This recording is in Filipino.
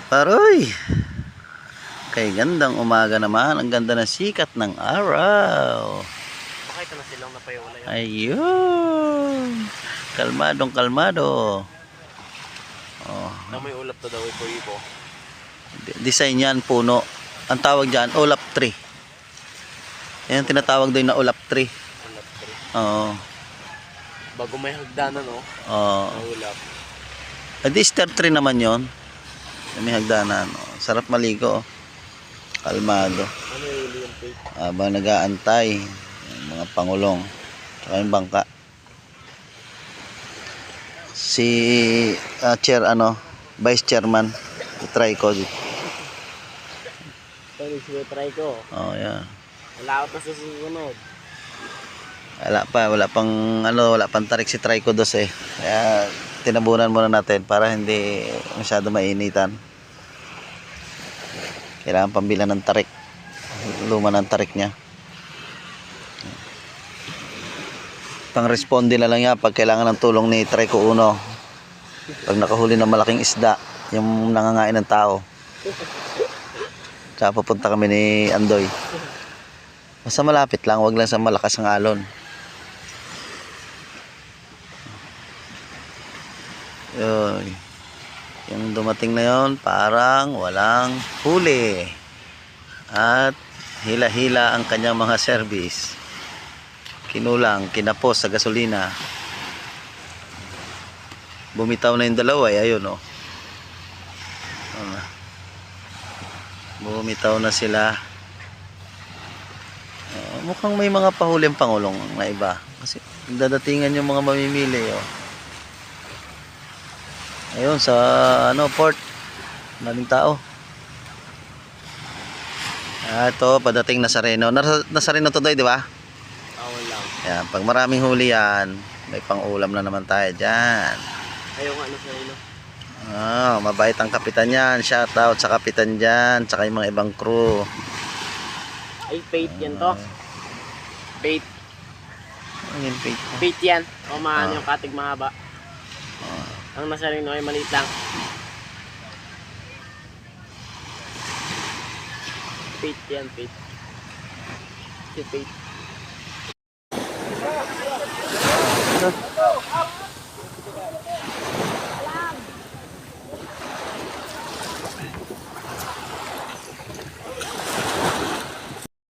Paroy! Kay gandang umaga naman. Ang ganda ng sikat ng araw. Makita na silang napayawala yan. Ayun! Kalmadong kalmado. Oh. Na may ulap to daw ipo-ipo. Design yan, puno. Ang tawag dyan, ulap tree. Yan ang tinatawag doon na ulap tree. Ulap tree. Oo. Bago may hagdanan, no? Oo. May ulap. Adi star tree naman yon. May hagdanan. Oh. Sarap maligo. Oh. Kalmado. Ano yung yung tape? Habang nag-aantay yung mga pangulong tsaka yung bangka. Si chair vice chairman try ko dito. Sorry, try ko. Oh, yan. Wala ako sa susunod. Wala pang tarik si Trico dos eh. Kaya tinabunan muna natin para hindi masyado mainitan. Kailangan pambila ng tarik. Luma ng tarik niya. Pang-responde na lang yan pag kailangan ng tulong ni Trico Uno. Pag nakahuli ng malaking isda, yung nangangain ng tao. Tsaka pupunta kami ni Andoy. Basta malapit lang, wag lang sa malakas ng alon. Yoy. Yung dumating na yon parang walang huli. At hila-hila ang kanyang mga service. Kinulang, kinapos sa gasolina. Bumitaw na yung dalawa eh, ayun oh. Bumitaw na sila. Mukhang may mga pahuling pangulong na iba. Kasi dadatingan yung mga mamimili oh. Ayun sa port. Maraming tao. Ito padating na Sareno. Nasareno to doy, di ba? Tawal lang. Yan, pag maraming huli yan, may pang-ulam na naman tayo diyan. Ayaw nga sa ino. Mabait ang kapitan yan. Shout out sa kapitan diyan, tsaka yung mga ibang crew. Ay, bait yan to. Bait. Ano yung bait? Bait yan. O yung katig mahaba. Ang nasa rin ay maliit lang. Bait yan, bait. Si bait.